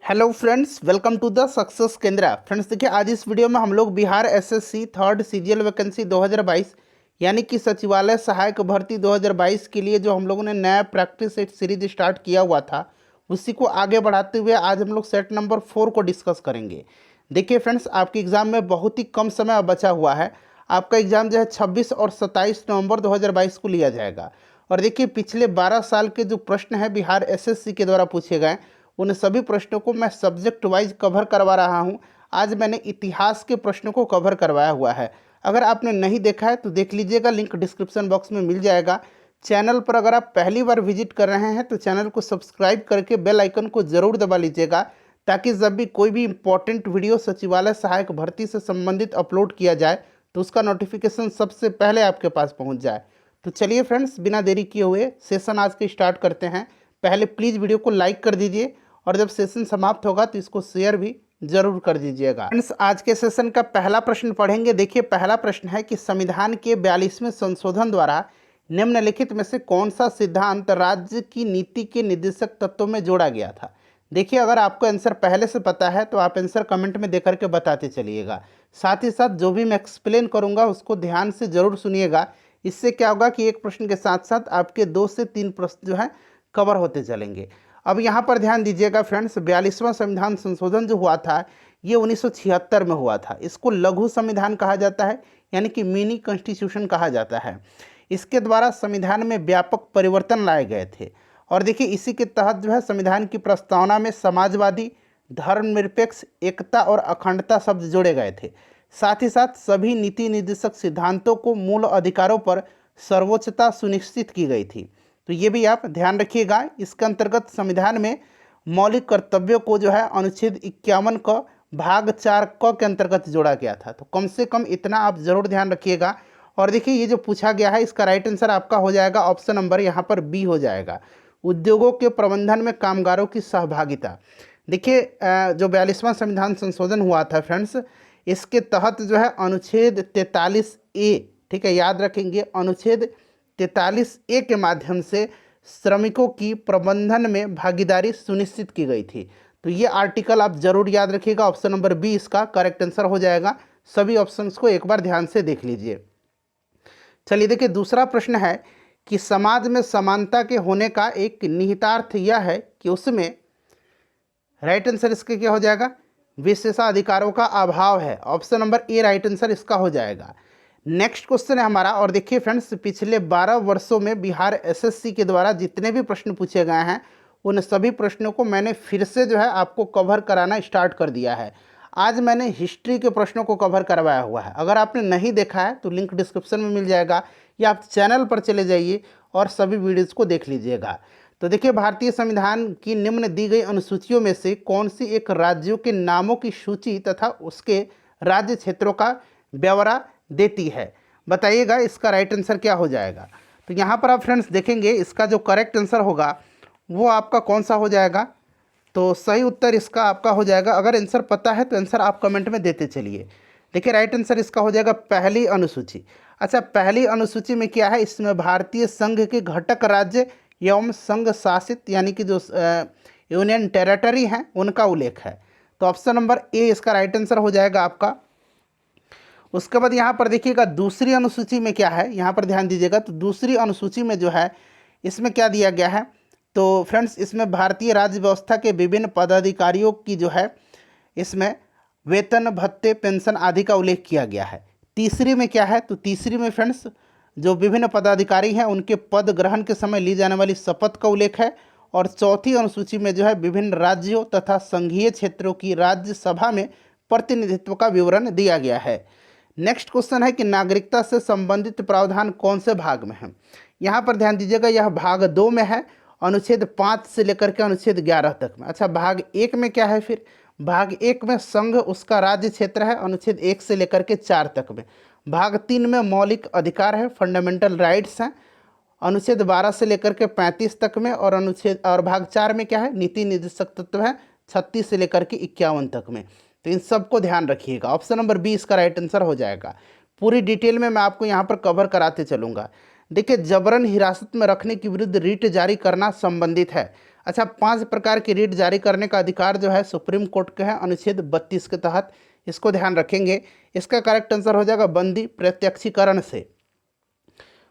Hello friends, welcome to the success Kendra. Friends देखिए, आज इस वीडियो में हम लोग Bihar SSC third CGL vacancy 2022 यानी कि सचिवालय सहायक भर्ती 2022 के लिए जो हम लोगों ने नया प्रैक्टिस सेट सीरीज स्टार्ट किया हुआ था, उसी को आगे बढ़ाते हुए आज हम लोग सेट नंबर 4 को डिस्कस करेंगे। देखिए फ्रेंड्स, आपके एग्ज़ाम में बहुत ही कम समय बचा हुआ है। आपका एग्ज़ाम जो है 26 और 27 नवंबर 2022 को लिया जाएगा। और देखिए, पिछले 12 साल के जो प्रश्न हैं बिहार एसएससी के द्वारा पूछे गए, उन सभी प्रश्नों को मैं सब्जेक्ट वाइज कवर करवा रहा हूं। आज मैंने इतिहास के प्रश्नों को कवर करवाया हुआ है। अगर आपने नहीं देखा है तो देख लीजिएगा, लिंक डिस्क्रिप्शन बॉक्स में मिल जाएगा। चैनल पर अगर आप पहली बार विजिट कर रहे हैं तो चैनल को सब्सक्राइब करके बेल आइकन को ज़रूर दबा लीजिएगा, ताकि जब भी कोई भी इंपॉर्टेंट वीडियो सचिवालय सहायक भर्ती से संबंधित अपलोड किया जाए तो उसका नोटिफिकेशन सबसे पहले आपके पास पहुंच जाए। तो चलिए फ्रेंड्स, बिना देरी किए हुए सेशन आज के स्टार्ट करते हैं। पहले प्लीज़ वीडियो को लाइक कर दीजिए और जब सेशन समाप्त होगा तो इसको शेयर भी जरूर कर दीजिएगा। फ्रेंड्स, आज के सेशन का पहला प्रश्न पढ़ेंगे। देखिए, पहला प्रश्न है कि संविधान के 42वें संशोधन द्वारा निम्नलिखित में से कौन सा सिद्धांत राज्य की नीति के निर्देशक तत्वों में जोड़ा गया था। देखिए, अगर आपको आंसर पहले से पता है तो आप आंसर कमेंट में देकर के बताते चलिएगा। साथ ही साथ जो भी मैं एक्सप्लेन करूंगा उसको ध्यान से जरूर सुनिएगा। इससे क्या होगा कि एक प्रश्न के साथ साथ आपके 2 से 3 प्रश्न जो है कवर होते चलेंगे। अब यहाँ पर ध्यान दीजिएगा फ्रेंड्स, 42वां संविधान संशोधन जो हुआ था ये 1976 में हुआ था। इसको लघु संविधान कहा जाता है, यानी कि मिनी कॉन्स्टिट्यूशन कहा जाता है। इसके द्वारा संविधान में व्यापक परिवर्तन लाए गए थे। और देखिए, इसी के तहत जो है संविधान की प्रस्तावना में समाजवादी, धर्मनिरपेक्ष, एकता और अखंडता शब्द जोड़े गए थे। साथ ही साथ सभी नीति निर्देशक सिद्धांतों को मूल अधिकारों पर सर्वोच्चता सुनिश्चित की गई थी। तो ये भी आप ध्यान रखिएगा। इसके अंतर्गत संविधान में मौलिक कर्तव्यों को जो है अनुच्छेद 51 का भाग 4 क के अंतर्गत जोड़ा गया था। तो कम से कम इतना आप जरूर ध्यान रखिएगा। और देखिए, ये जो पूछा गया है इसका राइट आंसर आपका हो जाएगा ऑप्शन नंबर यहाँ पर बी हो जाएगा, उद्योगों के प्रबंधन में कामगारों की सहभागिता। देखिए, जो 42वां संविधान संशोधन हुआ था फ्रेंड्स, इसके तहत जो है अनुच्छेद 43A, ठीक है, याद रखेंगे, अनुच्छेद 43A के माध्यम से श्रमिकों की प्रबंधन में भागीदारी सुनिश्चित की गई थी। तो ये आर्टिकल आप जरूर याद रखिएगा। ऑप्शन नंबर बी इसका करेक्ट आंसर हो जाएगा। सभी ऑप्शंस को एक बार ध्यान से देख लीजिए। चलिए देखिए, दूसरा प्रश्न है कि समाज में समानता के होने का एक निहितार्थ यह है कि उसमें राइट आंसर इसके क्या हो जाएगा, विशेषाधिकारों का अभाव है। Option number A right answer इसका हो जाएगा। नेक्स्ट क्वेश्चन है हमारा। और देखिए फ्रेंड्स, पिछले 12 वर्षों में बिहार एसएससी के द्वारा जितने भी प्रश्न पूछे गए हैं उन सभी प्रश्नों को मैंने फिर से जो है आपको कवर कराना स्टार्ट कर दिया है। आज मैंने हिस्ट्री के प्रश्नों को कवर करवाया हुआ है। अगर आपने नहीं देखा है तो लिंक डिस्क्रिप्शन में मिल जाएगा, या आप चैनल पर चले जाइए और सभी वीडियोज़ को देख लीजिएगा। तो देखिए, भारतीय संविधान की निम्न दी गई अनुसूचियों में से कौन सी एक राज्यों के नामों की सूची तथा उसके राज्य क्षेत्रों का ब्यौरा देती है। बताइएगा इसका राइट आंसर क्या हो जाएगा। तो यहाँ पर आप फ्रेंड्स देखेंगे, इसका जो करेक्ट आंसर होगा वो आपका कौन सा हो जाएगा। तो सही उत्तर इसका आपका हो जाएगा, अगर आंसर पता है तो आंसर आप कमेंट में देते चलिए। देखिए, राइट आंसर इसका हो जाएगा पहली अनुसूची। अच्छा, पहली अनुसूची में क्या है, इसमें भारतीय संघ के घटक राज्य एवं संघ शासित यानी कि जो यूनियन टेरिटरी हैं उनका उल्लेख है। तो ऑप्शन नंबर ए इसका राइट आंसर हो जाएगा आपका। उसके बाद यहाँ पर देखिएगा दूसरी अनुसूची में क्या है, यहाँ पर ध्यान दीजिएगा। तो दूसरी अनुसूची में जो है इसमें क्या दिया गया है, तो फ्रेंड्स इसमें भारतीय राज्य व्यवस्था के विभिन्न पदाधिकारियों की जो है इसमें वेतन, भत्ते, पेंशन आदि का उल्लेख किया गया है। तीसरी में क्या है, तो तीसरी में फ्रेंड्स जो विभिन्न पदाधिकारी हैं उनके पद ग्रहण के समय ली जाने वाली शपथ का उल्लेख है। और चौथी अनुसूची में जो है विभिन्न राज्यों तथा संघीय क्षेत्रों की राज्यसभा में प्रतिनिधित्व का विवरण दिया गया है। नेक्स्ट क्वेश्चन है कि नागरिकता से संबंधित प्रावधान कौन से भाग में है। यहाँ पर ध्यान दीजिएगा, यह भाग 2 में है, अनुच्छेद 5 से लेकर के अनुच्छेद 11 तक में। अच्छा, भाग 1 में क्या है, फिर भाग 1 में संघ उसका राज्य क्षेत्र है, अनुच्छेद 1 से लेकर के 4 तक में। भाग 3 में मौलिक अधिकार है, फंडामेंटल राइट्स हैं, अनुच्छेद 12 से लेकर के 35 तक में। और भाग 4 में क्या है, नीति निर्देशक तत्व है, 36 से लेकर के 51 तक में। तो इन सबको ध्यान रखिएगा। ऑप्शन नंबर बी इसका राइट आंसर हो जाएगा। पूरी डिटेल में मैं आपको यहाँ पर कवर कराते चलूँगा। देखिए, जबरन हिरासत में रखने के विरुद्ध रिट जारी करना संबंधित है। अच्छा, 5 प्रकार की रीट जारी करने का अधिकार जो है सुप्रीम कोर्ट का है अनुच्छेद 32 के तहत, इसको ध्यान रखेंगे। इसका करेक्ट आंसर हो जाएगा बंदी प्रत्यक्षीकरण से।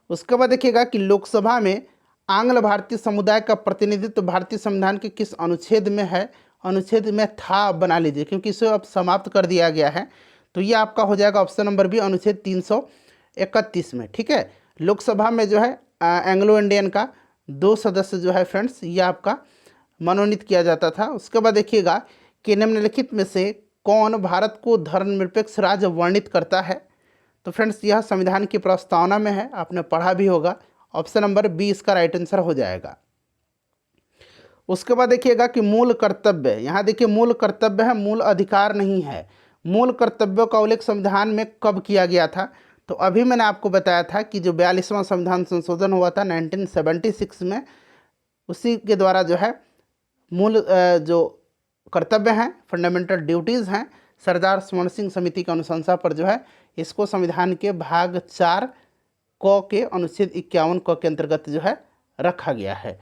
उसके बाद देखिएगा कि लोकसभा में आंग्ल भारतीय समुदाय का प्रतिनिधित्व भारतीय संविधान के किस अनुच्छेद में है? अनुच्छेद में था, बना लीजिए, क्योंकि इसे अब समाप्त कर दिया गया है। तो ये आपका हो जाएगा ऑप्शन नंबर बी, अनुच्छेद 331 में। ठीक है, लोकसभा में जो है एंग्लो इंडियन का 2 सदस्य जो है फ्रेंड्स, ये आपका मनोनीत किया जाता था। उसके बाद देखिएगा कि निम्नलिखित में से कौन भारत को धर्मनिरपेक्ष राज्य वर्णित करता है? तो फ्रेंड्स यह संविधान की प्रस्तावना में है, आपने पढ़ा भी होगा। ऑप्शन नंबर बी इसका राइट आंसर हो जाएगा। उसके बाद देखिएगा कि मूल कर्तव्य, यहाँ देखिए मूल कर्तव्य है, मूल अधिकार नहीं है। मूल कर्तव्यों का उल्लेख संविधान में कब किया गया था? तो अभी मैंने आपको बताया था कि जो 42वां संविधान संशोधन हुआ था 1976 में, उसी के द्वारा जो है मूल जो कर्तव्य हैं, फंडामेंटल ड्यूटीज़ हैं, सरदार स्वर्ण सिंह समिति की अनुशंसा पर जो है इसको संविधान के भाग 4 क के अनुच्छेद 51 क के अंतर्गत जो है रखा गया है।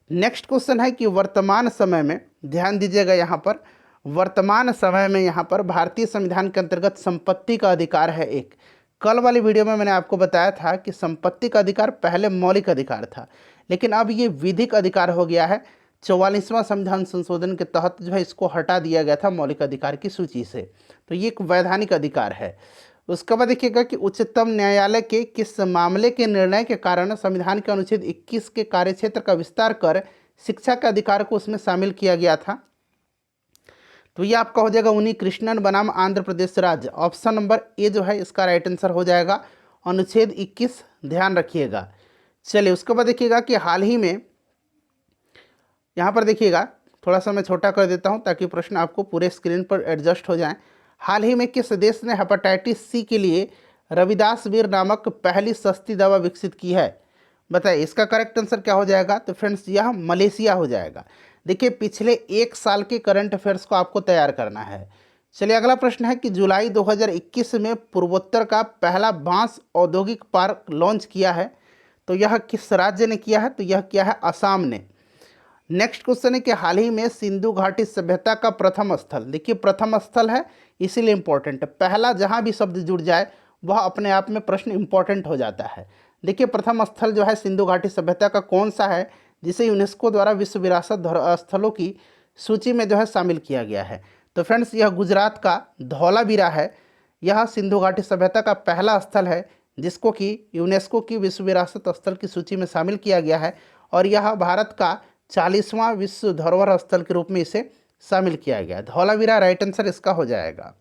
नेक्स्ट क्वेश्चन है कि वर्तमान समय में, ध्यान दीजिएगा यहाँ पर, वर्तमान समय में यहाँ पर भारतीय संविधान के अंतर्गत संपत्ति का अधिकार है एक। कल वाली वीडियो में मैंने आपको बताया था कि संपत्ति का अधिकार पहले मौलिक अधिकार था, लेकिन अब ये विधिक अधिकार हो गया है। 44वां संविधान संशोधन के तहत जो है इसको हटा दिया गया था मौलिक अधिकार की सूची से, तो ये एक वैधानिक अधिकार है। उसके बाद देखिएगा कि उच्चतम न्यायालय के किस मामले के निर्णय के कारण संविधान के अनुच्छेद 21 के कार्यक्षेत्र का विस्तार कर शिक्षा के अधिकार को उसमें शामिल किया गया था? तो ये आपका हो जाएगा उन्नी कृष्णन बनाम आंध्र प्रदेश राज्य। ऑप्शन नंबर ए जो है इसका राइट आंसर हो जाएगा, अनुच्छेद 21, ध्यान रखिएगा। चलिए उसके बाद देखिएगा कि हाल ही में, यहाँ पर देखिएगा थोड़ा सा मैं छोटा कर देता हूँ ताकि प्रश्न आपको पूरे स्क्रीन पर एडजस्ट हो जाए। हाल ही में किस देश ने हेपेटाइटिस सी के लिए रविदासवीर नामक पहली सस्ती दवा विकसित की है? बताइए इसका करेक्ट आंसर क्या हो जाएगा? तो फ्रेंड्स यह मलेशिया हो जाएगा। देखिए पिछले 1 साल के करंट अफेयर्स को आपको तैयार करना है। चलिए अगला प्रश्न है कि जुलाई 2021 में पूर्वोत्तर का पहला बांस औद्योगिक पार्क लॉन्च किया है, तो यह किस राज्य ने किया है? तो यह किया है असम ने। नेक्स्ट क्वेश्चन है कि हाल ही में सिंधु घाटी सभ्यता का प्रथम स्थल, देखिए प्रथम स्थल है इसीलिए इंपॉर्टेंट है, पहला जहाँ भी शब्द जुड़ जाए वह अपने आप में प्रश्न इंपॉर्टेंट हो जाता है। देखिए प्रथम स्थल जो है सिंधु घाटी सभ्यता का कौन सा है जिसे यूनेस्को द्वारा विश्व विरासत स्थलों की सूची में जो है शामिल किया गया है? तो फ्रेंड्स यह गुजरात का धौलावीरा है। यह सिंधु घाटी सभ्यता का पहला स्थल है जिसको कि यूनेस्को की विश्व विरासत स्थल की सूची में शामिल किया गया है, और यह भारत का 40वां विश्व धरोहर स्थल के रूप में इसे शामिल किया गया है। धौलावीरा राइट आंसर इसका हो जाएगा।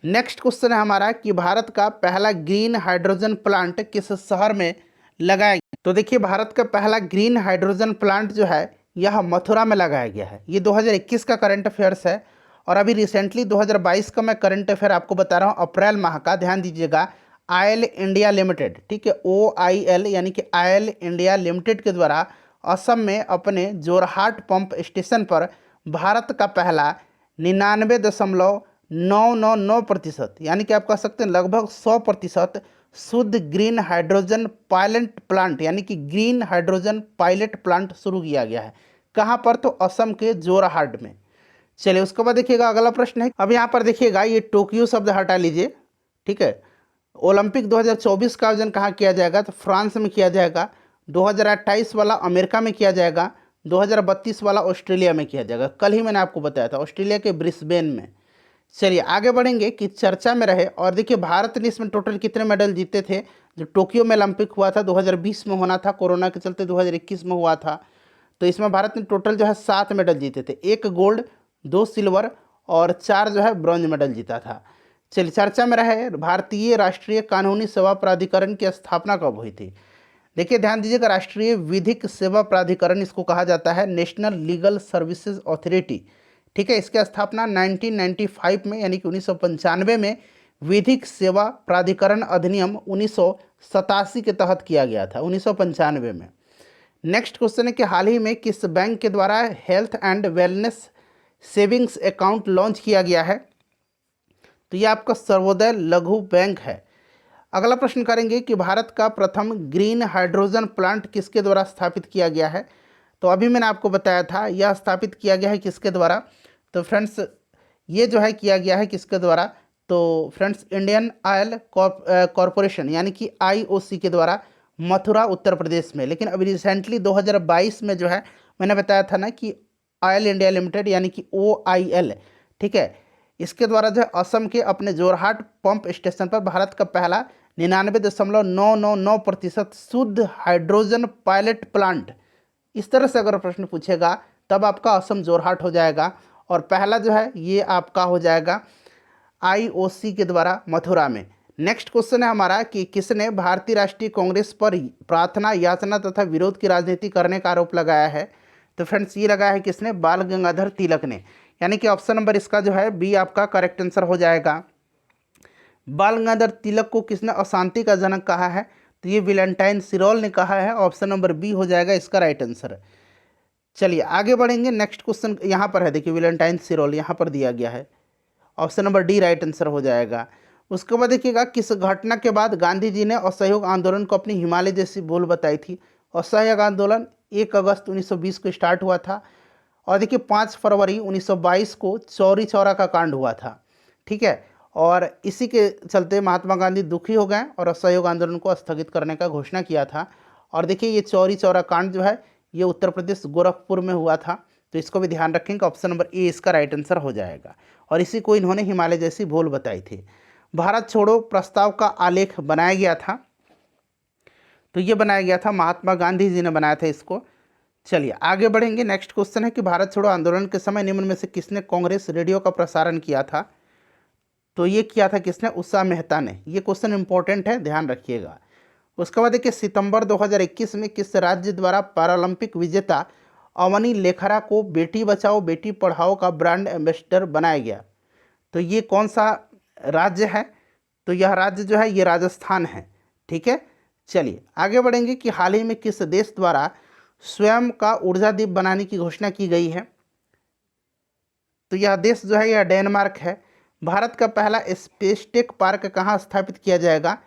नेक्स्ट क्वेश्चन है हमारा कि भारत का पहला ग्रीन हाइड्रोजन प्लांट किस शहर में लगाया गया? तो देखिए भारत का पहला ग्रीन हाइड्रोजन प्लांट जो है यह मथुरा में लगाया गया है। ये 2021 का करंट अफेयर्स है, और अभी रिसेंटली 2022 का मैं करंट अफेयर आपको बता रहा हूँ, अप्रैल माह का। ध्यान दीजिएगा, आयल इंडिया लिमिटेड, ठीक है, OIL यानी कि आयल इंडिया लिमिटेड के द्वारा असम में अपने जोरहाट पंप स्टेशन पर भारत का पहला 99.999% यानी कि आप कह सकते हैं लगभग 100% शुद्ध ग्रीन हाइड्रोजन पायलट प्लांट यानी कि ग्रीन हाइड्रोजन पायलट प्लांट शुरू किया गया है। कहाँ पर? तो असम के जोरहाट में। चलिए उसके बाद देखिएगा अगला प्रश्न है, अब यहाँ पर देखिएगा ये टोक्यो शब्द हटा लीजिए, ठीक है। ओलंपिक 2024 का आयोजन कहाँ किया जाएगा? तो फ्रांस में किया जाएगा। 2028 वाला अमेरिका में किया जाएगा। 2032 वाला ऑस्ट्रेलिया में किया जाएगा। कल ही मैंने आपको बताया था, ऑस्ट्रेलिया के ब्रिस्बेन में। चलिए आगे बढ़ेंगे कि चर्चा में रहे, और देखिए भारत ने इसमें टोटल कितने मेडल जीते थे? जो टोक्यो में ओलंपिक हुआ था 2020 में होना था, कोरोना के चलते 2021 में हुआ था, तो इसमें भारत ने टोटल जो है 7 मेडल जीते थे, 1 गोल्ड, 2 सिल्वर और 4 जो है ब्रॉन्ज मेडल जीता था। चलिए चर्चा में रहे, भारतीय राष्ट्रीय कानूनी सेवा प्राधिकरण की स्थापना कब हुई थी? देखिए ध्यान दीजिएगा, राष्ट्रीय विधिक सेवा प्राधिकरण इसको कहा जाता है, नेशनल लीगल सर्विसेज अथॉरिटी, ठीक है। इसकी स्थापना 1995 में यानी कि 1995 में विधिक सेवा प्राधिकरण अधिनियम 1987 के तहत किया गया था, 1995 में। नेक्स्ट क्वेश्चन है कि हाल ही में किस बैंक के द्वारा health and wellness savings account launch किया गया है? तो ये आपका सर्वोदय लघु बैंक है। अगला प्रश्न करेंगे कि भारत का प्रथम ग्रीन हाइड्रोजन प्लांट किसके द्वारा स्थापित किया गया है? तो अभी मैंने आपको बताया था यह स्थापित किया गया है किसके द्वारा। तो फ्रेंड्स ये जो है किया गया है किसके द्वारा, तो फ्रेंड्स इंडियन ऑयल कॉरपोरेशन यानी कि आईओसी के द्वारा मथुरा उत्तर प्रदेश में। लेकिन अभी रिसेंटली 2022 में जो है मैंने बताया था ना कि ऑयल इंडिया लिमिटेड यानी कि OIL, ठीक है, इसके द्वारा जो है असम के अपने जोरहाट पंप स्टेशन पर भारत का पहला 99.999% शुद्ध हाइड्रोजन पायलट प्लांट, इस तरह से अगर प्रश्न पूछेगा तब आपका असम जोरहाट हो जाएगा। और पहला जो है ये आपका हो जाएगा IOC के द्वारा मथुरा में। नेक्स्ट क्वेश्चन है हमारा कि किसने भारतीय राष्ट्रीय कांग्रेस पर प्रार्थना याचना तथा विरोध की राजनीति करने का आरोप लगाया है। तो फ्रेंड्स ये लगाया है किसने, बाल गंगाधर तिलक ने, यानी कि ऑप्शन नंबर इसका जो है बी आपका करेक्ट आंसर हो जाएगा। बाल गंगाधर तिलक को किसने अशांति का जनक कहा है, तो ये वैलेंटाइन सिरोल ने कहा है। ऑप्शन नंबर बी हो जाएगा इसका राइट आंसर। चलिए आगे बढ़ेंगे। नेक्स्ट क्वेश्चन यहाँ पर है, देखिए वैलेंटाइन सिरोल यहाँ पर दिया गया है, option number D right answer हो जाएगा। उसके बाद देखिएगा किस घटना के बाद गांधी जी ने असहयोग आंदोलन को अपनी हिमालय जैसी भूल बताई थी। असहयोग आंदोलन 1 अगस्त 1920 को स्टार्ट हुआ था और देखिए 5 फरवरी 1922 को चौरी चौरा का कांड हुआ था, ठीक है। और इसी के चलते महात्मा गांधी दुखी हो गए और असहयोग आंदोलन को स्थगित करने का घोषणा किया था। और देखिए ये चौरी चौरा कांड जो है ये उत्तर प्रदेश गोरखपुर में हुआ था, तो इसको भी ध्यान रखेंगे। ऑप्शन नंबर ए इसका राइट आंसर हो जाएगा। और इसी को इन्होंने हिमालय जैसी भूल बताई थी। भारत छोड़ो प्रस्ताव का आलेख बनाया गया था, तो ये बनाया गया था महात्मा गांधी जी ने बनाया था इसको। चलिए आगे बढ़ेंगे। नेक्स्ट क्वेश्चन है कि भारत छोड़ो आंदोलन के समय निम्न में से किसने कांग्रेस रेडियो का प्रसारण किया था। तो ये किया था किसने, उषा मेहता ने। ये क्वेश्चन इंपॉर्टेंट है, ध्यान रखिएगा। उसके बाद देखिए सितंबर 2021 में किस राज्य द्वारा पैरालंपिक विजेता अवनी लेखरा को बेटी बचाओ बेटी पढ़ाओ का ब्रांड एम्बेसडर बनाया गया। तो ये कौन सा राज्य है, तो यह राज्य जो है ये राजस्थान है, ठीक है। चलिए आगे बढ़ेंगे कि हाल ही में किस देश द्वारा स्वयं का ऊर्जा द्वीप बनाने की घोषणा की गई है। तो यह देश जो है यह डेनमार्क है। भारत का पहला स्पेसटेक पार्क कहाँ स्थापित किया जाएगा,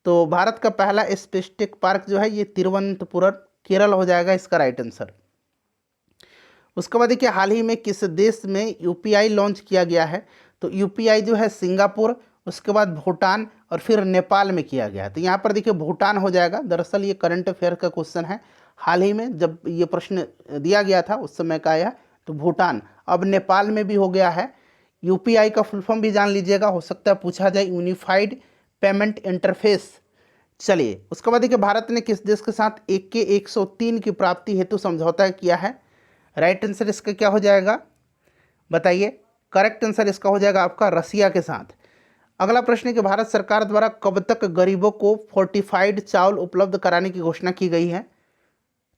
तो भारत का पहला स्पेसटेक पार्क जो है ये तिरुवनंतपुरम केरल हो जाएगा इसका राइट आंसर। उसके बाद देखिए हाल ही में किस देश में UPI लॉन्च किया गया है। तो UPI जो है सिंगापुर, उसके बाद भूटान और फिर नेपाल में किया गया है। तो यहाँ पर देखिए भूटान हो जाएगा। दरअसल ये करंट अफेयर का क्वेश्चन है, हाल ही में जब ये प्रश्न दिया गया था उस समय का आया, तो भूटान। अब नेपाल में भी हो गया है। UPI का फुल फॉर्म भी जान लीजिएगा, हो सकता है पूछा जाए, यूनिफाइड पेमेंट इंटरफेस। चलिए उसके बाद देखिए भारत ने किस देश के साथ 1 की प्राप्ति हेतु समझौता किया है। राइट आंसर इसका क्या हो जाएगा बताइए, करेक्ट आंसर इसका हो जाएगा आपका रसिया के साथ। अगला प्रश्न है कि भारत सरकार द्वारा कब तक गरीबों को फोर्टिफाइड चावल उपलब्ध कराने की घोषणा की गई है।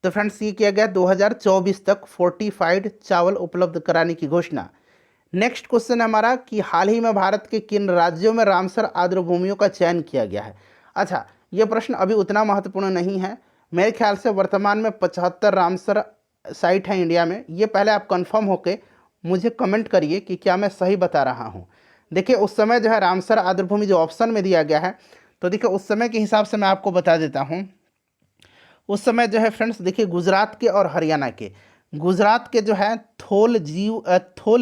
तो फ्रेंड्स ये किया गया 2024 तक फोर्टिफाइड चावल उपलब्ध कराने की घोषणा। नेक्स्ट क्वेश्चन है हमारा कि हाल ही में भारत के किन राज्यों में रामसर आर्द्रभूमियों का चयन किया गया है। अच्छा ये प्रश्न अभी उतना महत्वपूर्ण नहीं है, मेरे ख्याल से वर्तमान में 75 रामसर साइट है इंडिया में। ये पहले आप कंफर्म होके मुझे कमेंट करिए कि क्या मैं सही बता रहा हूँ। देखिए उस समय जो है रामसर आर्द्रभूमि जो ऑप्शन में दिया गया है, तो देखिए उस समय के हिसाब से मैं आपको बता देता हूँ। उस समय जो है फ्रेंड्स देखिए गुजरात के और हरियाणा के, गुजरात के जो है थोल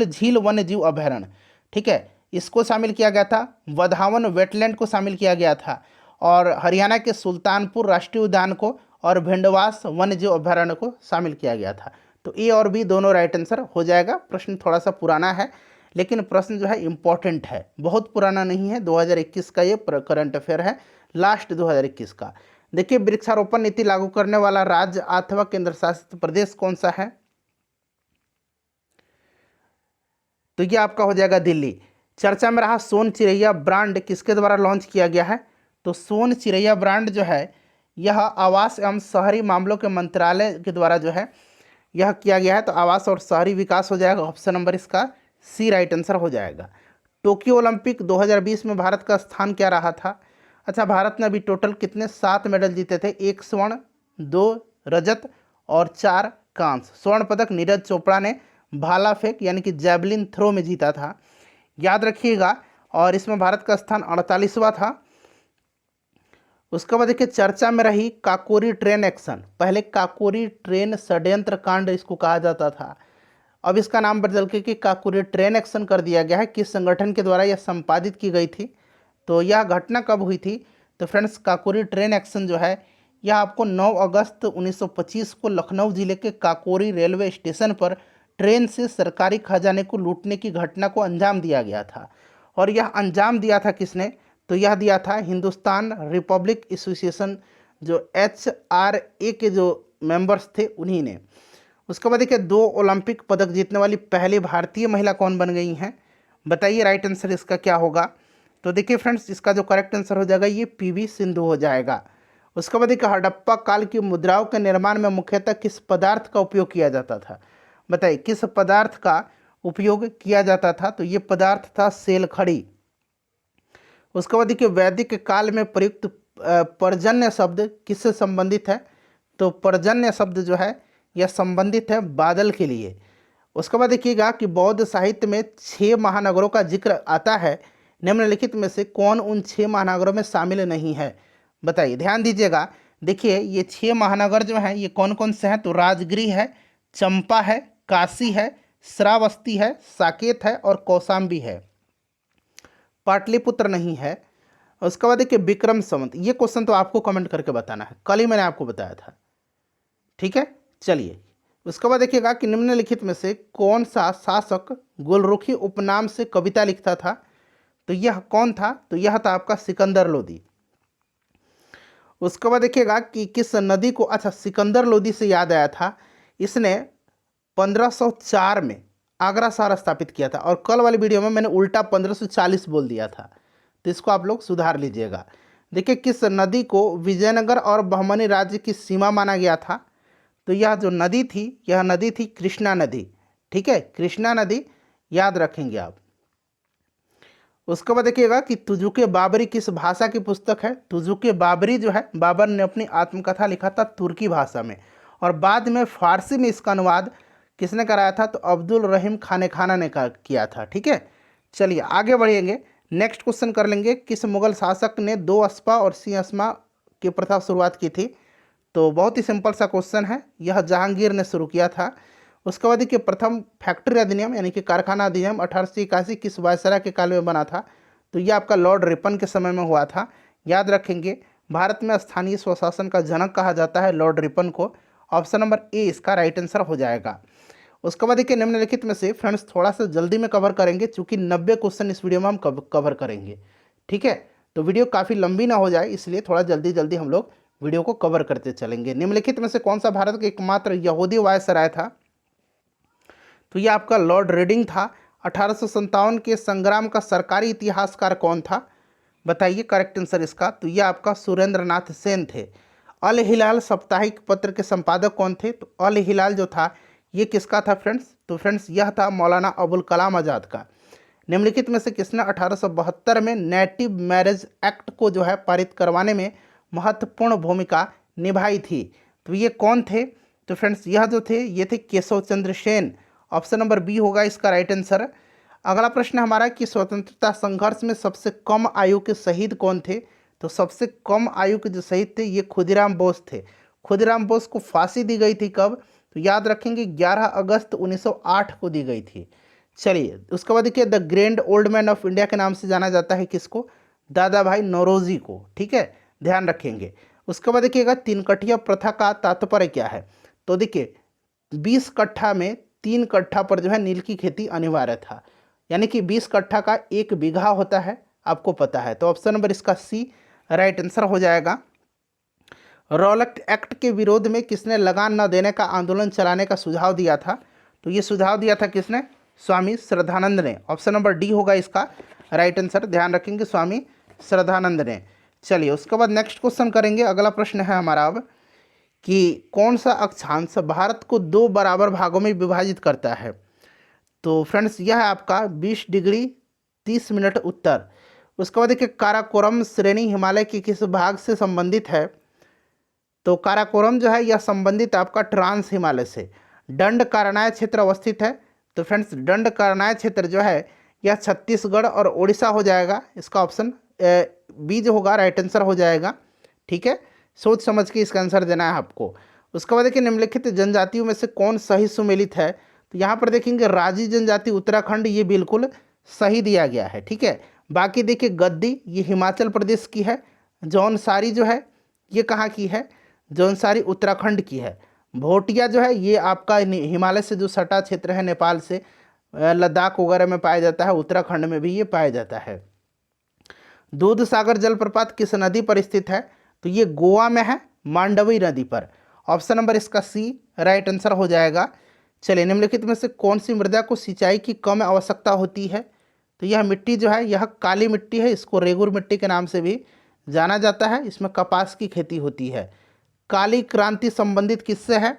झील वन्य जीव अभयारण्य, ठीक है, इसको शामिल किया गया था। वधावन वेटलैंड को शामिल किया गया था। और हरियाणा के सुल्तानपुर राष्ट्रीय उद्यान को और भिंडवास वन्य जीव अभयारण्य को शामिल किया गया था। तो ए और बी दोनों राइट आंसर हो जाएगा। प्रश्न थोड़ा सा पुराना है, लेकिन प्रश्न जो है इम्पॉर्टेंट है, बहुत पुराना नहीं है। 2021 का ये करंट अफेयर है, लास्ट 2021 का। देखिए वृक्षारोपण नीति लागू करने वाला राज्य अथवा केंद्र शासित प्रदेश कौन सा है, तो ये आपका हो जाएगा दिल्ली। चर्चा में रहा सोन चिरैया ब्रांड किसके द्वारा लॉन्च किया गया है। तो सोन चिरैया ब्रांड जो है यह आवास एवं शहरी मामलों के मंत्रालय के द्वारा जो है यह किया गया है। तो आवास और शहरी विकास हो जाएगा, ऑप्शन नंबर इसका सी राइट आंसर हो जाएगा। टोक्यो ओलंपिक 2020 में भारत का स्थान क्या रहा था। अच्छा भारत ने अभी टोटल कितने 7 मेडल जीते थे, 1 स्वर्ण 2 रजत और 4 कांस्य। स्वर्ण पदक नीरज चोपड़ा ने भाला फेंक यानी कि जैवलिन थ्रो में जीता था, याद रखिएगा। और इसमें भारत का स्थान 48वां था। उसके बाद देखिए चर्चा में रही काकोरी ट्रेन एक्शन। पहले काकोरी ट्रेन षड्यंत्र कांड इसको कहा जाता था, अब इसका नाम बदल के कि काकोरी ट्रेन एक्शन कर दिया गया है। किस संगठन के द्वारा यह संपादित की गई थी, तो यह घटना कब हुई थी, तो फ्रेंड्स काकोरी ट्रेन एक्शन जो है यह आपको 9 अगस्त 1925 को लखनऊ जिले के काकोरी रेलवे स्टेशन पर ट्रेन से सरकारी खजाने को लूटने की घटना को अंजाम दिया गया था। और यह अंजाम दिया था किसने, तो यह दिया था हिंदुस्तान रिपब्लिक एसोसिएशन, जो HRA के जो मेंबर्स थे उन्हीं ने। उसके बाद देखिए 2 ओलंपिक पदक जीतने वाली पहली भारतीय महिला कौन बन गई हैं, बताइए राइट आंसर इसका क्या होगा। तो देखिए फ्रेंड्स इसका जो करेक्ट आंसर हो जाएगा ये PV सिंधु हो जाएगा। उसके बाद देखिए हड़प्पा काल की मुद्राओं के निर्माण में मुख्यतः किस पदार्थ का उपयोग किया जाता था, बताइए किस पदार्थ का उपयोग किया जाता था, तो ये पदार्थ था सेल खड़ी। उसके बाद देखिए वैदिक काल में प्रयुक्त पर्जन्य शब्द किससे संबंधित है, तो पर्जन्य शब्द जो है यह संबंधित है बादल के लिए। उसके बाद देखिएगा कि बौद्ध साहित्य में 6 महानगरों का जिक्र आता है, निम्नलिखित में से कौन उन 6 महानगरों में शामिल नहीं है, बताइए। ध्यान दीजिएगा, देखिए ये 6 महानगर जो हैं ये कौन कौन से हैं, तो राजगिरी है, चंपा है, काशी है, श्रावस्ती है, साकेत है और कौशाम्बी है, पाटलिपुत्र नहीं है। उसके बाद देखिए विक्रम संवत, ये क्वेश्चन तो आपको कमेंट करके बताना है, कल ही मैंने आपको बताया था, ठीक है। चलिए उसके बाद देखिएगा कि निम्नलिखित में से कौन सा शासक गुलरुखी उपनाम से कविता लिखता था, तो यह कौन था, तो यह था आपका सिकंदर लोदी। उसके बाद देखिएगा कि किस नदी को, अच्छा सिकंदर लोदी से याद आया था, इसने 1504 में आगरा शहर स्थापित किया था, और कल वाली वीडियो में मैंने उल्टा 1540 बोल दिया था, तो इसको आप लोग सुधार लीजिएगा। देखिए किस नदी को विजयनगर और बहमनी राज्य की सीमा माना गया था, तो यह जो नदी थी यह नदी थी कृष्णा नदी, ठीक है, कृष्णा नदी याद रखेंगे आप। उसके बाद देखिएगा कि तुजुके बाबरी किस भाषा की पुस्तक है, तुजुके बाबरी जो है बाबर ने अपनी आत्मकथा लिखा था तुर्की भाषा में, और बाद में फारसी में इसका अनुवाद किसने कराया था, तो अब्दुल रहीम खाने खाना ने किया था, ठीक है। चलिए आगे बढ़ेंगे, नेक्स्ट क्वेश्चन कर लेंगे, किस मुगल शासक ने 2 अस्पा और सिंहस्मा की प्रथा शुरुआत की थी, तो बहुत ही सिंपल सा क्वेश्चन है, यह जहांगीर ने शुरू किया था। उसके बाद देखिए प्रथम फैक्ट्री अधिनियम यानी कि कारखाना अधिनियम 1881 किस वायसराय के काल में बना था, तो यह आपका लॉर्ड रिपन के समय में हुआ था, याद रखेंगे। भारत में स्थानीय स्वशासन का जनक कहा जाता है लॉर्ड रिपन को, ऑप्शन नंबर ए इसका राइट आंसर हो जाएगा। उसके बाद देखिए निम्नलिखित में से फ्रेंड्स थोड़ा सा जल्दी में कवर करेंगे, चूँकि 90 क्वेश्चन इस वीडियो में हम कवर करेंगे, ठीक है, तो वीडियो काफ़ी लंबी ना हो जाए इसलिए थोड़ा जल्दी जल्दी हम लोग वीडियो को कवर करते चलेंगे। निम्नलिखित में से कौन सा भारत का एकमात्र यहूदी वायसराय था, तो यह आपका लॉर्ड रेडिंग था। 1857 के संग्राम का सरकारी इतिहासकार कौन था, बताइए करेक्ट आंसर इसका, तो यह आपका सुरेंद्र नाथ सेन थे। अल हिलाल साप्ताहिक पत्र के संपादक कौन थे, तो अल हिलाल जो था ये किसका था फ्रेंड्स, तो फ्रेंड्स यह था मौलाना अबुल कलाम आज़ाद का। निम्नलिखित में से किसने 1872 में नेटिव मैरिज एक्ट को जो है पारित करवाने में महत्वपूर्ण भूमिका निभाई थी, तो ये कौन थे, तो फ्रेंड्स यह जो थे ये थे Keshav Chandra Sen, option number B होगा इसका राइट आंसर। अगला प्रश्न हमारा कि स्वतंत्रता संघर्ष में सबसे कम आयु के शहीद कौन थे, तो सबसे कम आयु के जो शहीद थे ये खुदीराम बोस थे। खुदीराम बोस को फांसी दी गई थी कब, तो याद रखेंगे 11 अगस्त 1908 को दी गई थी। चलिए उसके बाद देखिए the grand old man of India के नाम से जाना जाता है किसको, दादा भाई नौरोजी को, ठीक है, ध्यान रखेंगे। उसके बाद देखिएगा 3 कट्ठिया प्रथा का तात्पर्य क्या है, तो देखिए 20 कट्ठा में 3 कट्ठा पर जो है नील की खेती अनिवार्य था, यानी कि 20 कट्ठा का 1 बीघा होता है, आपको पता है, तो ऑप्शन नंबर इसका सी राइट आंसर हो जाएगा। रॉलेट एक्ट के विरोध में किसने लगान न देने का आंदोलन चलाने का सुझाव दिया था, तो ये सुझाव दिया था किसने, स्वामी श्रद्धानंद ने, ऑप्शन नंबर डी होगा इसका राइट आंसर, ध्यान रखेंगे स्वामी श्रद्धानंद ने। चलिए उसके बाद नेक्स्ट क्वेश्चन करेंगे, अगला प्रश्न है हमारा अब कि कौन सा अक्षांश भारत को 2 बराबर भागों में विभाजित करता है, तो फ्रेंड्स यह है आपका 20 डिग्री 30 मिनट उत्तर। उसके बाद देखिए काराकोरम श्रेणी हिमालय के किस भाग से संबंधित है, तो काराकोरम जो है यह संबंधित आपका ट्रांस हिमालय से। दंड कारणाय क्षेत्र अवस्थित है, तो फ्रेंड्स दंड कारणाय क्षेत्र जो है यह छत्तीसगढ़ और उड़ीसा हो जाएगा, इसका ऑप्शन बी जो होगा राइट आंसर हो जाएगा, ठीक है, सोच समझ के इसका आंसर देना है आपको। उसके बाद देखिए निम्नलिखित जनजातियों में से कौन सही सुमेलित है, तो यहाँ पर देखेंगे राजी जनजाति उत्तराखंड, ये बिल्कुल सही दिया गया है। ठीक है, बाकी देखिए गद्दी ये हिमाचल प्रदेश की है, जौनसारी जो है ये कहाँ की है, जौनसारी उत्तराखंड की है। भोटिया जो है ये आपका हिमालय से जो सटा क्षेत्र है नेपाल से, लद्दाख वगैरह में पाया जाता है, उत्तराखंड में भी ये पाया जाता है। दूध सागर जलप्रपात किस नदी पर स्थित है, तो ये गोवा में है, मांडवी नदी पर। ऑप्शन नंबर इसका सी राइट आंसर हो जाएगा। चलिए, निम्नलिखित में से कौन सी मृदा को सिंचाई की कम आवश्यकता होती है, तो यह मिट्टी जो है यह काली मिट्टी है, इसको रेगुर मिट्टी के नाम से भी जाना जाता है। इसमें कपास की खेती होती है। काली क्रांति संबंधित किससे है,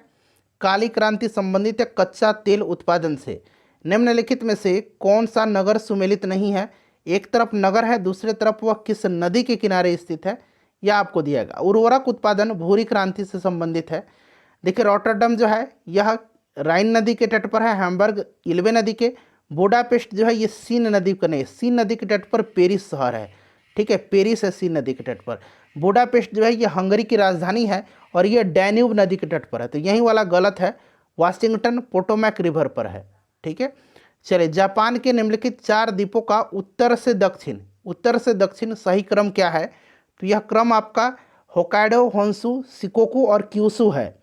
काली क्रांति संबंधित है कच्चा तेल उत्पादन से। निम्नलिखित में से कौन सा नगर सुमेलित नहीं है, एक तरफ नगर है, दूसरे तरफ वह किस नदी के किनारे स्थित है, यह आपको दिया गया। उर्वरक उत्पादन भूरी क्रांति से संबंधित है। देखिए रॉटरडम जो है यह राइन नदी के तट पर है, हैम्बर्ग इल्वे नदी के, बुडापेस्ट जो है ये सीन नदी का नहीं, सीन नदी के तट पर पेरिस शहर है। ठीक है, पेरिस है सीन नदी के तट पर। बुडापेस्ट जो है ये हंगरी की राजधानी है और ये डैन्यूब नदी के तट पर है, तो यही वाला गलत है, वाशिंगटन पोटोमैक रिवर पर है। ठीक है, चलिए, जापान के निम्नलिखित 4 द्वीपों का उत्तर से दक्षिण सही क्रम क्या है, तो यह क्रम आपका होकाइडो, होन्शु, शिकोकू और क्यूशु है।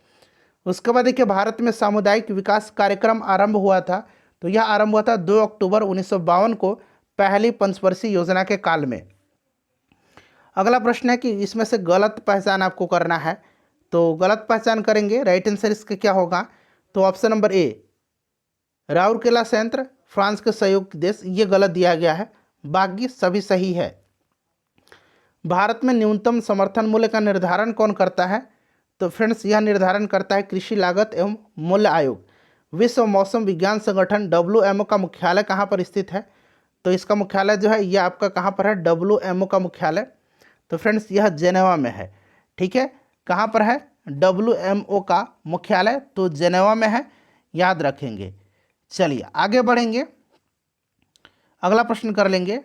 उसके बाद देखिए भारत में सामुदायिक विकास कार्यक्रम आरंभ हुआ था, तो यह आरंभ हुआ था 2 अक्टूबर 1952 को, पहली पंचवर्षीय योजना के काल में। अगला प्रश्न है कि इसमें से गलत पहचान आपको करना है, तो गलत पहचान करेंगे, राइट आंसर इसका क्या होगा, तो ऑप्शन नंबर ए राउरकेला संयंत्र फ्रांस के सहयोग देश, ये गलत दिया गया है, बाकी सभी सही है। भारत में न्यूनतम समर्थन मूल्य का निर्धारण कौन करता है, तो फ्रेंड्स यह निर्धारण करता है कृषि लागत एवं मूल्य आयोग। विश्व मौसम विज्ञान संगठन WMO का मुख्यालय कहाँ पर स्थित है, तो इसका मुख्यालय जो है यह आपका कहाँ पर है, WMO का मुख्यालय, तो फ्रेंड्स यह जेनेवा में है। ठीक है, कहाँ पर है WMO का मुख्यालय, तो जेनेवा में है, याद रखेंगे। चलिए आगे बढ़ेंगे, अगला प्रश्न कर लेंगे।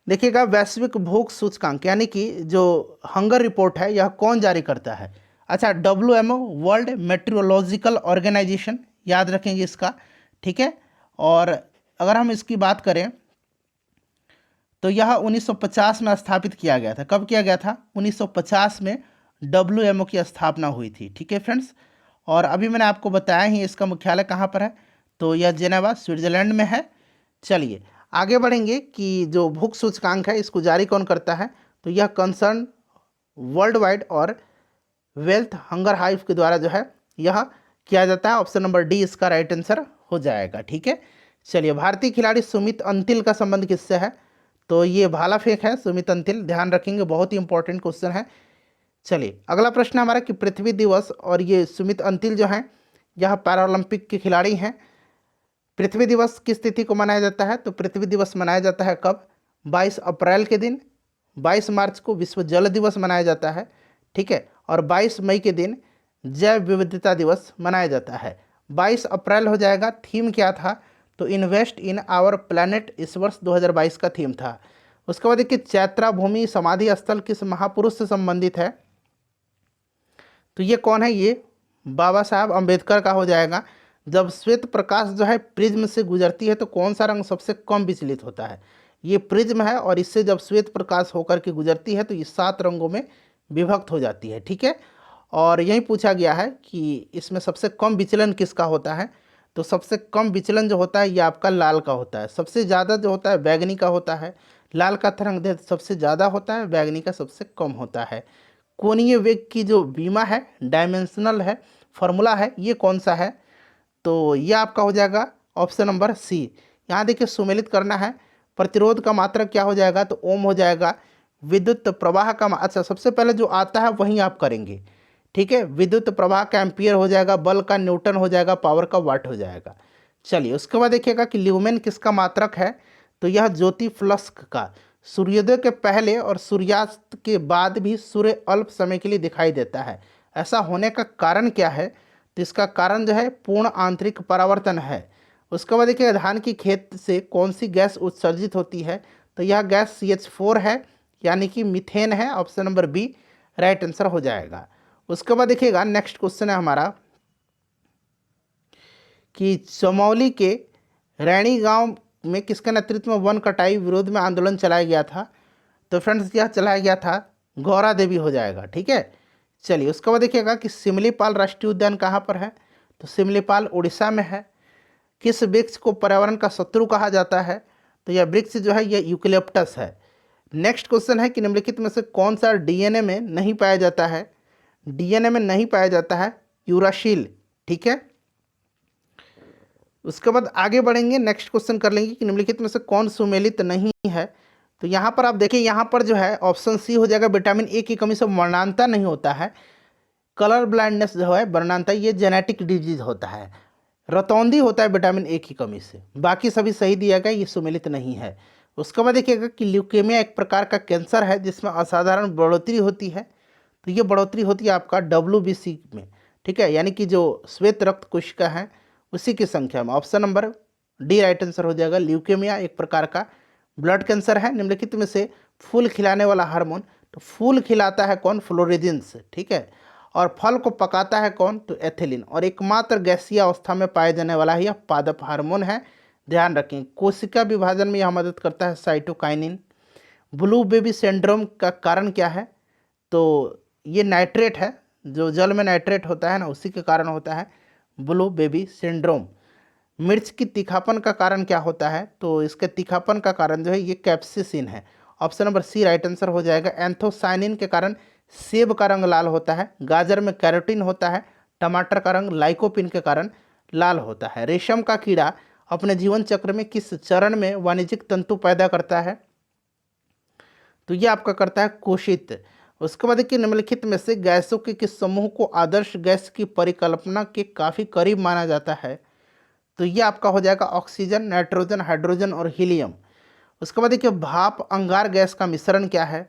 देखिएगा वैश्विक भूख सूचकांक यानी कि जो हंगर रिपोर्ट है यह कौन जारी करता है, अच्छा WMO वर्ल्ड मेट्रोलॉजिकल ऑर्गेनाइजेशन, याद रखेंगे इसका। ठीक है, और अगर हम इसकी बात करें तो यह 1950 में स्थापित किया गया था। कब किया गया था, 1950 में WMO की स्थापना हुई थी। ठीक है फ्रेंड्स, और अभी मैंने आपको बताया ही इसका मुख्यालय कहाँ पर है, तो यह जेनेवा स्विट्जरलैंड में है। चलिए आगे बढ़ेंगे कि जो भूख सूचकांक है इसको जारी कौन करता है, तो यह कंसर्न वर्ल्ड वाइड और वेल्थ हंगर हाइव के द्वारा जो है यह किया जाता है। ऑप्शन नंबर डी इसका राइट आंसर हो जाएगा। ठीक है, चलिए भारतीय खिलाड़ी सुमित अंतिल का संबंध किससे है, तो ये भाला फेंक है सुमित अंतिल, ध्यान रखेंगे, बहुत ही इंपॉर्टेंट क्वेश्चन है। चलिए अगला प्रश्न हमारा कि पृथ्वी दिवस और ये सुमित अंतिल जो हैं यह पैरालंपिक के खिलाड़ी हैं। पृथ्वी दिवस किस तिथि को मनाया जाता है, तो पृथ्वी दिवस मनाया जाता है कब, 22 अप्रैल के दिन। 22 मार्च को विश्व जल दिवस मनाया जाता है। ठीक है, और 22 मई के दिन जैव विविधता दिवस मनाया जाता है। 22 अप्रैल हो जाएगा। थीम क्या था, तो इन्वेस्ट इन आवर प्लैनेट इस वर्ष 2022 का थीम था। उसके बाद देखिए चैत्रा भूमि समाधि स्थल किस महापुरुष से संबंधित है, तो ये कौन है, ये बाबा साहब अम्बेडकर का हो जाएगा। जब श्वेत प्रकाश जो है प्रिज्म से गुजरती है तो कौन सा रंग सबसे कम विचलित होता है, ये प्रिज्म है, और इससे जब श्वेत प्रकाश होकर के गुजरती है तो ये 7 रंगों में विभक्त हो जाती है। ठीक है, और यही पूछा गया है कि इसमें सबसे कम विचलन किसका होता है, तो सबसे कम विचलन जो होता है ये आपका लाल का होता है, सबसे ज़्यादा जो होता है बैगनी का होता है। लाल का तरंग सबसे ज़्यादा होता है, बैगनी का सबसे कम होता है। कोणीय वेग की जो बीमा है, डायमेंशनल है, फॉर्मूला है, ये कौन सा है, तो ये आपका हो जाएगा ऑप्शन नंबर सी। यहाँ देखिए सुमेलित करना है, प्रतिरोध का मात्रक क्या हो जाएगा, तो ओम हो जाएगा। विद्युत प्रवाह का अच्छा सबसे पहले जो आता है वहीं आप करेंगे। ठीक है, विद्युत प्रवाह का एम्पियर हो जाएगा, बल का न्यूटन हो जाएगा, पावर का वाट हो जाएगा। चलिए उसके बाद देखिएगा कि ल्यूमेन किसका मात्रक है, तो यह ज्योति फ्लक्स का, सूर्योदय के पहले और सूर्यास्त के बाद भी सूर्य अल्प समय के लिए दिखाई देता है। ऐसा होने का कारण क्या है, तो इसका कारण जो है पूर्ण आंतरिक परावर्तन है। उसके बाद देखिए धान की खेत से कौन सी गैस उत्सर्जित होती है, तो यह गैस CH4 है, यानी कि मीथेन है, option number B right answer हो जाएगा। उसके बाद देखिएगा नेक्स्ट क्वेश्चन है हमारा कि चमौली के रैणी गांव में किसके नेतृत्व में वन कटाई विरोध में आंदोलन चलाया गया था? तो फ्रेंड्स यह चलाया गया था गौरा देवी हो जाएगा, ठीक है। चलिए उसके बाद देखिएगा कि सिमलीपाल राष्ट्रीय उद्यान कहाँ पर है? तो सिमलीपाल उड़ीसा में है। किस वृक्ष को पर्यावरण का शत्रु कहा जाता है? तो यह वृक्ष जो है यह यूकेलिप्टस है। नेक्स्ट क्वेश्चन है कि निम्नलिखित में से कौन सा डीएनए में नहीं पाया जाता है? डीएनए में नहीं पाया जाता है यूरासिल, ठीक है। उसके बाद आगे बढ़ेंगे, नेक्स्ट क्वेश्चन कर लेंगे कि निम्नलिखित में से कौन सुमेलित नहीं है? तो यहाँ पर आप देखिए, यहाँ पर जो है ऑप्शन सी हो जाएगा, विटामिन ए की कमी से वर्णांता नहीं होता है। कलर ब्लाइंडनेस जो है वर्णांता, ये जेनेटिक डिजीज होता है। रतौंधी होता है विटामिन ए की कमी से। बाकी सभी सही दिया गया, ये सुमेलित नहीं है। उसके बाद देखिएगा कि ल्यूकेमिया एक प्रकार का कैंसर है जिसमें असाधारण बढ़ोतरी होती है। तो ये बढ़ोतरी होती है आपका WBC में, ठीक है, यानी कि जो श्वेत रक्त कोशिका है उसी की संख्या में। Option number D right answer हो जाएगा। ल्यूकेमिया एक प्रकार का ब्लड कैंसर है। निम्नलिखित में से फूल खिलाने वाला हार्मोन, तो फूल खिलाता है कौन? फ्लोरिजिन्स, ठीक है। और फल को पकाता है कौन? तो एथिलीन। और एकमात्र गैसीय अवस्था में पाए जाने वाला यह पादप हार्मोन है, ध्यान रखें। कोशिका विभाजन में यह मदद करता है साइटोकाइनिन। ब्लू बेबी सिंड्रोम का कारण क्या है? तो ये नाइट्रेट है, जो जल में नाइट्रेट होता है ना, उसी के कारण होता है ब्लू बेबी सिंड्रोम। मिर्च की तीखापन का कारण क्या होता है? तो इसके तीखापन का कारण जो है ये कैप्सिसिन है। Option number C right answer हो जाएगा। एंथोसाइनिन के कारण सेब का रंग लाल होता है। गाजर में कैरोटीन होता है। टमाटर का रंग लाइकोपिन के कारण लाल होता है। रेशम का कीड़ा अपने जीवन चक्र में किस चरण में वाणिज्यिक तंतु पैदा करता है? तो यह आपका करता है कोशित। उसके बाद देखिए निम्नलिखित में से गैसों के किस समूह को आदर्श गैस की परिकल्पना के काफ़ी करीब माना जाता है? तो ये आपका हो जाएगा ऑक्सीजन, नाइट्रोजन, हाइड्रोजन और हीलियम। उसके बाद देखिए भाप अंगार गैस का मिश्रण क्या है?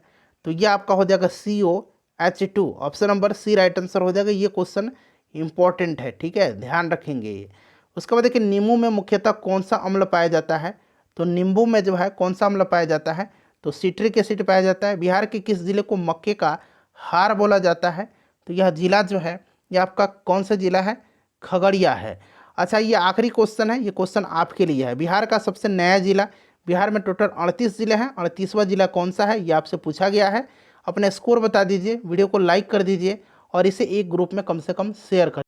तो ये आपका हो जाएगा COH2। Option number C right answer हो जाएगा। ये क्वेश्चन इंपॉर्टेंट है, ठीक है, ध्यान रखेंगे ये। उसके बाद देखिए नींबू में मुख्यतः कौन सा अम्ल पाया जाता है? तो नींबू में जो है कौन सा अम्ल पाया जाता है? तो सिट्रिक एसिड पाया जाता है। बिहार के किस जिले को मक्के का हार बोला जाता है? तो यह जिला जो है यह आपका कौन सा जिला है? खगड़िया है। अच्छा, ये आखिरी क्वेश्चन है, ये क्वेश्चन आपके लिए है। बिहार का सबसे नया जिला, बिहार में टोटल 38 जिले हैं, 38वां जिला कौन सा है ये आपसे पूछा गया है। अपने स्कोर बता दीजिए, वीडियो को लाइक कर दीजिए और इसे एक ग्रुप में कम से कम शेयर कर